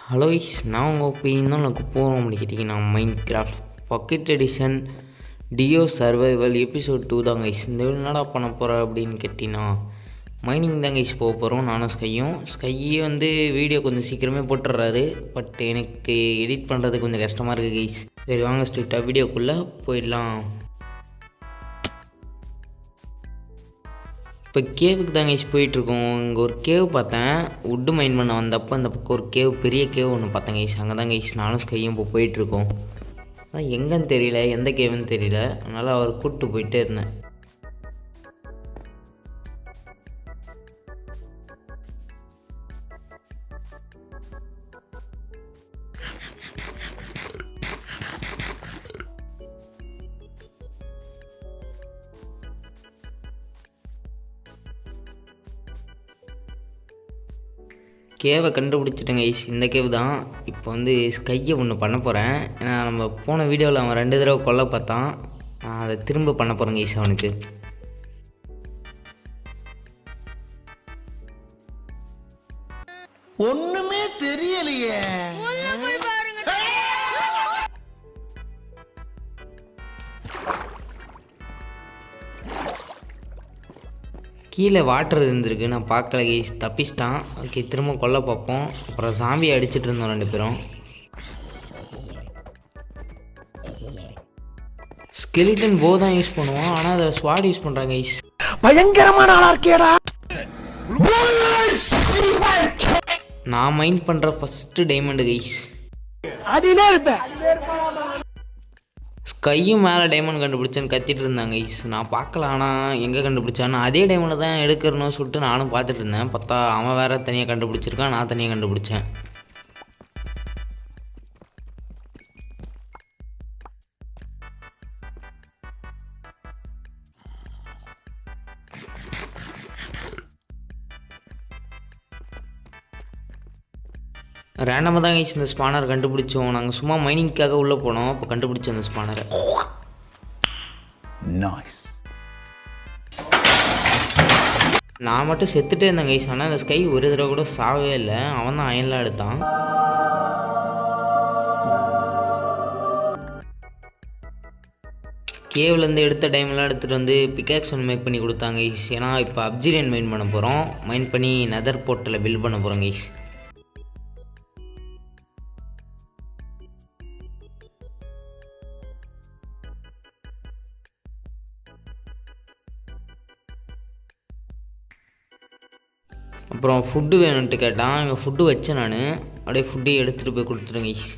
Hello is நான் உங்கள் opinion தான் எனக்கு போகிறோம் அப்படி கேட்டிங்கன்னா Minecraft pocket edition duo survival episode 2 தாங்க இஸ். இந்த என்னடா பண்ண போகிற அப்படின்னு கேட்டிங்கன்னா மைனிங் தாங்க இஸ் போக போகிறோம். நானும் ஸ்கையே வந்து வீடியோ கொஞ்சம் சீக்கிரமே போட்டுடுறாரு. பட் எனக்கு எடிட் பண்ணுறது கொஞ்சம் கஷ்டமாக இருக்குது கைஸ். சரி வாங்க ஸ்ட்ரிக்டாக வீடியோக்குள்ளே போயிடலாம். இப்போ கேவுக்கு தாங்க கைஸ் போயிட்டுருக்கோம். இங்கே ஒரு கேவ் பார்த்தேன், வுட்டு மைன் பண்ண வந்தப்போ அந்த பக்கம் ஒரு கேவ், பெரிய கேவ் ஒன்று பார்த்தேன் கைஸ். அங்கே தான் கைஸ் நானும் ஸ்கையும் இப்போ போயிட்டுருக்கோம். அதான் எங்கேன்னு தெரியல, எந்த கேவுன்னு தெரியல, அதனால் அவர் கூப்பிட்டு போயிட்டே இருந்தேன். கேவை கண்டுபிடிச்சிட்டேங்க கைஸ். இந்த கேவ் தான். இப்போ வந்து ஸ்கையை ஒன்று பண்ண போகிறேன். ஏன்னா நம்ம போன வீடியோவில் அவன் 2 தடவை கொல்ல பார்த்தான். அதை திரும்ப பண்ண போகிறேங்க கைஸ். அவனுக்கு ஒண்ணுமே தெரியலையே. கீழே வாட்டர் இருந்திருக்கு, நான் பார்க்கல கைஸ். தப்பிச்சிட்டான். ஓகே, திரும்ப கொல்ல பார்ப்போம். அப்புறம் சாம்பியை அடிச்சுட்டு இருந்தோம் 2 பேரும். ஸ்கெலிட்டன் போ தான் யூஸ் பண்ணுவோம், ஆனால் அதை ஸ்வாட் யூஸ் பண்ணுறாங்க கைஸ். பயங்கரமான ஆளா இருக்கேடா. நான் மைண்ட் பண்ணுற ஃபஸ்ட்டு டைமண்டு கைஸ். அதிலே இருப்பேன். ஸ்கையும் மேலே டைமண்ட் கண்டுபிடிச்சேன்னு கத்திட்டு இருந்தாங்க கைஸ். நான் பார்க்கல, ஆனால் எங்கே கண்டுபிடிச்சான்னு அதே டைமண்டில் தான் எடுக்கிறணும்னு சொல்லிட்டு நானும் பார்த்துட்டு இருந்தேன். பார்த்தா அவன் வேறு தனியாக கண்டுபிடிச்சிருக்கான், நான் தனியாக கண்டுபிடிச்சேன். ரேண்டமாக தான் கைஸ் இந்த ஸ்பானர் கண்டுபிடிச்சோம். நாங்கள் சும்மா மைனிங்காக உள்ளே போனோம், அப்போ கண்டுபிடிச்சோம் அந்த ஸ்பானரை. நான் மட்டும் செத்துட்டே இருந்தேன் கைஸ். ஆனால் அந்த ஸ்கை ஒரு தடவை கூட சாவே இல்லை. அவன் தான் அயன்லாம் எடுத்தான். கேவ்லேருந்து எடுத்த டைம்லாம் எடுத்துகிட்டு வந்து பிக்காக்ஸ் ஒன்று மேக் பண்ணி கொடுத்தாங்க கைஸ். ஏன்னா இப்போ அப்ஜிரியன் மைன் பண்ண போகிறோம். மைன் பண்ணி நெதர் போர்ட்டலை பில்ட் பண்ண போகிறோம் கைஸ். அப்புறம் ஃபுட்டு வேணும்ன்ட்டு கேட்டான். இங்கே ஃபுட்டு வச்சேன் நான். அப்படியே ஃபுட்டையும் எடுத்துகிட்டு போய் கொடுத்துருங்க கைஸ்.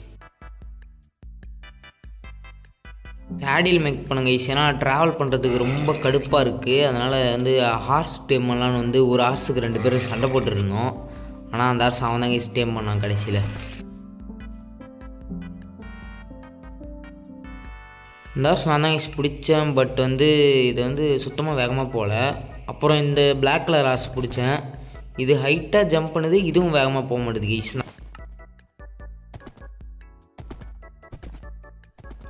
கேடில் மேக் பண்ணுங்க கைஸ். ஏன்னா ட்ராவல் பண்ணுறதுக்கு ரொம்ப கடுப்பாக இருக்குது. அதனால் வந்து ஹார்ஸ் டேமெல்லாம் வந்து ஒரு ஹார்ஸுக்கு 2 பேரும் சண்டை போட்டுருந்தோம். ஆனால் அந்த ஹார்ஸ் அவன் தான் கைஸ் டேம் பண்ணான் கடைசியில். இந்த ஹார்ஸ் நான் தான் கைஸ் பிடிச்சேன். பட் வந்து இது வந்து சுத்தமாக வேகமாக போகல. அப்புறம் இந்த பிளாக் கலர் ஹார்ஸ் பிடிச்சேன். இது ஹைட்டாக ஜம்ப் பண்ணுது, இதுவும் வேகமாக போக மாட்டேது கைஸ்.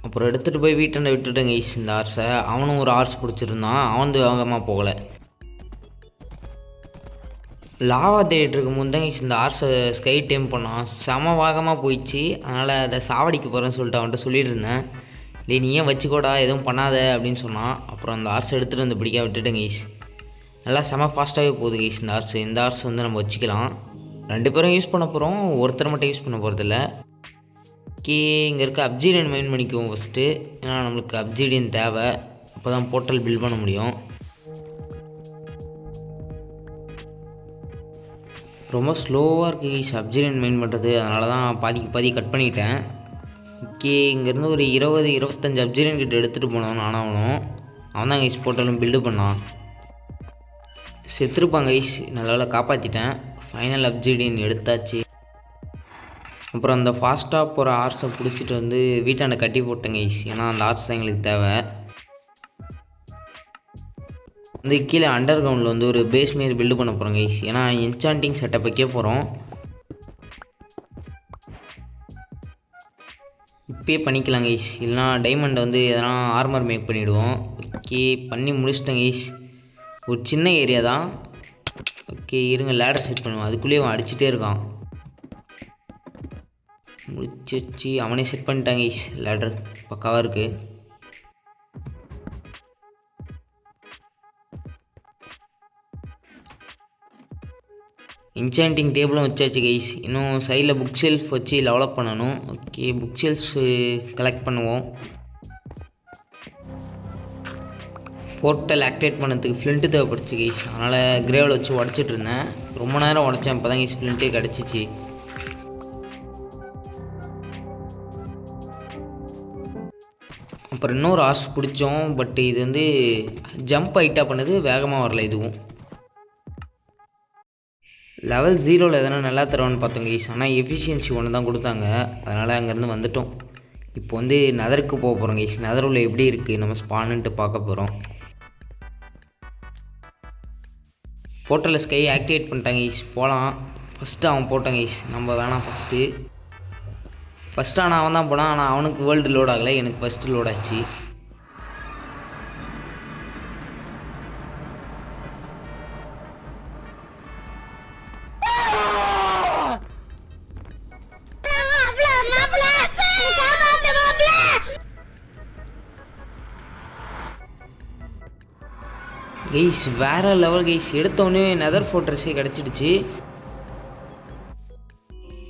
அப்புறம் எடுத்துகிட்டு போய் வீட்டாண்ட விட்டுட்டேன் கைஸ் இந்த ஹார்ஸை. அவனும் ஒரு ஹார்ஸ் பிடிச்சிருந்தான், அவன் வேகமாக போகலை. லாவா தேடிட்டு இருக்கும் போது தான் கைஸ் இந்த ஹார்ஸை ஸ்கை டேம் பண்ணான். செம வேகமாக போயிடுச்சு. அதனால் அதை சாவடிக்க போகிறேன்னு சொல்லிட்டு அவன்கிட்ட சொல்லிட்டு இருந்தேன். இல்லை நீ ஏன் வச்சுக்கோடா, எதுவும் பண்ணாத அப்படின்னு சொன்னான். அப்புறம் அந்த ஹார்ஸை எடுத்துகிட்டு வந்து பிடிக்க விட்டுட்டேன் கைஸ். நல்லா செம ஃபாஸ்ட்டாகவே போகுது கைஸ் இந்த ஹார்ஸ். இந்த ஹார்ஸ் வந்து நம்ம வச்சுக்கலாம். 2 பேரும் யூஸ் பண்ண போகிறோம், ஒருத்தர் மட்டும் யூஸ் பண்ண போகிறதில்ல. ஓகே, இங்கே இருக்க அப்ஜீடியன் மைன் பண்ணிக்குவோம் ஃபஸ்ட்டு. ஏன்னா நம்மளுக்கு அப்ஜீடியன் தேவை, அப்போ தான் போர்ட்டல் பில்ட் பண்ண முடியும். ரொம்ப ஸ்லோவாக இருக்குது கைஸ் அப்ஜீடியன் மைன் பண்ணுறது. அதனால தான் பாதிக்கு பாதி கட் பண்ணிட்டேன். ஓகே, இங்கேருந்து ஒரு 20-25 அப்ஜீடியன் கிட்ட எடுத்துகிட்டு போனோம் நானும் அவனும். அவன் தான் கைஸ் போர்ட்டலும் பில்டு பண்ணான். செத்துருப்பாங்க கைஸ், நல்ல காப்பாற்றிட்டேன். ஃபைனல் அப்ஜீடியன் எடுத்தாச்சு. அப்புறம் அந்த ஃபாஸ்ட்டாக போகிற ஹார்ஸை பிடிச்சிட்டு வந்து வீட்டாண்ட கட்டி போட்டேங்க கைஸ். ஏன்னா அந்த ஹார்ஸ் தான் எங்களுக்கு தேவை. வந்து கீழே அண்டர் கிரவுண்டில் வந்து ஒரு பேஸ் மாரி பில்டு பண்ண போகிறோம் கைஸ். ஏன்னா என்சாண்டிங் செட்டப் வைக்க போகிறோம். இப்போயே பண்ணிக்கலாம் கைஸ், இல்லைனா டைமண்டை வந்து எதனா ஆர்மர் மேக் பண்ணிவிடுவோம். ஓகே, பண்ணி முடிச்சிட்டேன் கைஸ். ஒரு சின்ன ஏரியா தான். ஓகே இருங்க, லேடர் செட் பண்ணுவோம். அதுக்குள்ளேயே அவன் அடிச்சுட்டே இருக்கான். முடிச்சு வச்சு அவனே செட் பண்ணிட்டாங்க கைஸ். லேடர் பக்காவாக இருக்குது. என்சாண்டிங் டேபிளும் வச்சாச்சு கைஸ். இன்னும் சைடில் புக் ஷெல்ஃப் வச்சு டெவலப் பண்ணணும். ஓகே, புக் ஷெல்ஃப்ஸ் கலெக்ட் பண்ணுவோம். போர்ட்டல் ஆக்டிவேட் பண்ணதுக்கு ஃப்ளிண்ட்டு தேவைப்படுச்சு கைஸ். அதனால் கிரேவில் வச்சு உடச்சிட்டு இருந்தேன். ரொம்ப நேரம் உடச்சேன். இப்போ தான் கைஸ் ஃப்ளிண்ட்டே கிடச்சிச்சு. அப்புறம் இன்னொரு ஹார்ஸ் பிடிச்சோம். பட் இது வந்து ஜம்ப் ஹைட்டாக பண்ணது, வேகமாக வரல. இதுவும் லெவல் 0ல் எதனா நல்லா தருவான்னு பார்த்தோம் கைஸ். ஆனால் எஃபிஷியன்சி ஒன்று தான் கொடுத்தாங்க. அதனால் அங்கேருந்து வந்துட்டோம். இப்போ வந்து நெதருக்கு போக போகிறோம் கைஸ். நெதர் உள்ள எப்படி இருக்குது நம்ம ஸ்பானுன்ட்டு பார்க்க போகிறோம். போர்ட்டலில் ஸ்கை ஆக்டிவேட் பண்ணிட்டாங்க கைஸ். போகலாம். ஃபஸ்ட்டு அவன் போட்டான் கைஸ். நம்ம வேணாம் ஃபஸ்ட்டு ஆனால் அவன் தான் போனான். ஆனால் அவனுக்கு வேர்ல்டு லோட் ஆகலை, எனக்கு ஃபஸ்ட்டு லோட் ஆச்சு. கைஸ் வேறு லெவல் கைஸ். எடுத்தோடனே நெதர் ஃபோர்ட்ரஸே கிடச்சிடுச்சு.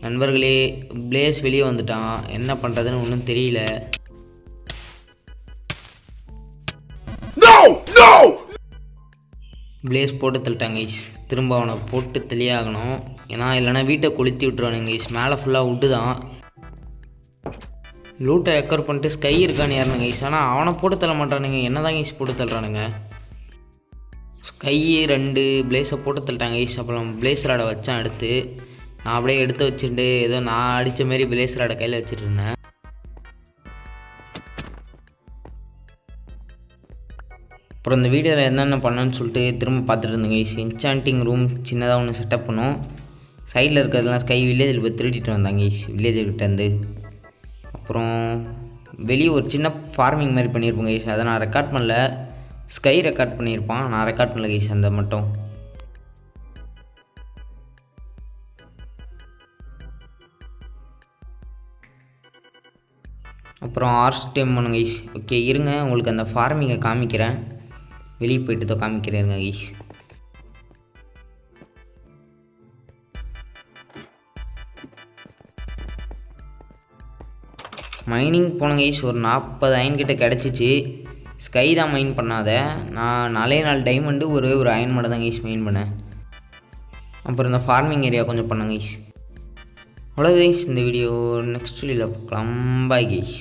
நண்பர்களே, பிளேஸ் வெளியே வந்துட்டான். என்ன பண்ணுறதுன்னு ஒன்றும் தெரியல. பிளேஸ் போட்டு தள்ளிட்டாங்க கைஸ். திரும்ப அவனை போட்டு தெளியாகணும். ஏன்னா இல்லைனா வீட்டை கொளுத்தி விட்டுருவானுங்க கைஸ். மேலே ஃபுல்லாக விட்டு தான் லூட்டை ரெக்கவர் பண்ணிட்டு ஸ்கை இருக்கான்னு ஏறணுங்க கைஸ். ஆனால் அவனை போட்டு தள்ள மாட்டானுங்க. என்ன தான் கைஸ் போட்டு தள்ளுறானுங்க. ஸ்கை 2 பிளேஸை போட்டு தள்ளிட்டாங்க கைஸ். அப்புறம் பிளேஸ் ராடை வச்சான் எடுத்து. நான் அப்படியே எடுத்து வச்சுட்டு ஏதோ நான் அடித்த மாரி பிளேஸ் ராடை கையில் வச்சுட்டு இருந்தேன். அப்புறம் இந்த வீடியோவில் என்னென்ன பண்ணணும்னு சொல்லிட்டு திரும்ப பார்த்துட்டு இருந்தேங்க கைஸ். என்சாண்டிங் ரூம் சின்னதாக ஒன்று செட்டப் பண்ணோம். சைடில் இருக்கிறதெல்லாம் ஸ்கை வில்லேஜில் போய் திருடிட்டு வந்தாங்க கைஸ், வில்லேஜ்கிட்டேருந்து. அப்புறம் வெளியே ஒரு சின்ன ஃபார்மிங் மாதிரி பண்ணியிருப்போம் கைஸ். அதை நான் ரெக்கார்ட் பண்ணல. ஸ்கை ரெக்கார்ட் பண்ணியிருப்பான், நான் ரெக்கார்ட் பண்ணல கைஸ் அந்த மட்டும். அப்புறம் ஹார்ஸ் டைம் பண்ணுங்க கைஸ். ஓகே இருங்க, உங்களுக்கு அந்த ஃபார்மிங்கை காமிக்கிறேன். வெளியே போய்ட்டு தான் காமிக்கிறேன் இருங்க கைஸ். மைனிங் போன கைஸ். ஒரு 40 அயன் கிட்ட கிடச்சிச்சு. ஸ்கை தான் மைன் பண்ணாத. நான் 4 டைமண்டு ஒரு அயன் மட்டும் தான் கைஸ் மைன் பண்ணேன். அப்புறம் இந்த ஃபார்மிங் ஏரியா கொஞ்சம் பண்ணேன் கைஸ். அவ்வளோ கைஸ் இந்த வீடியோ. நெக்ஸ்ட் வீடியோவில் பார்க்கலாம். Bye guys.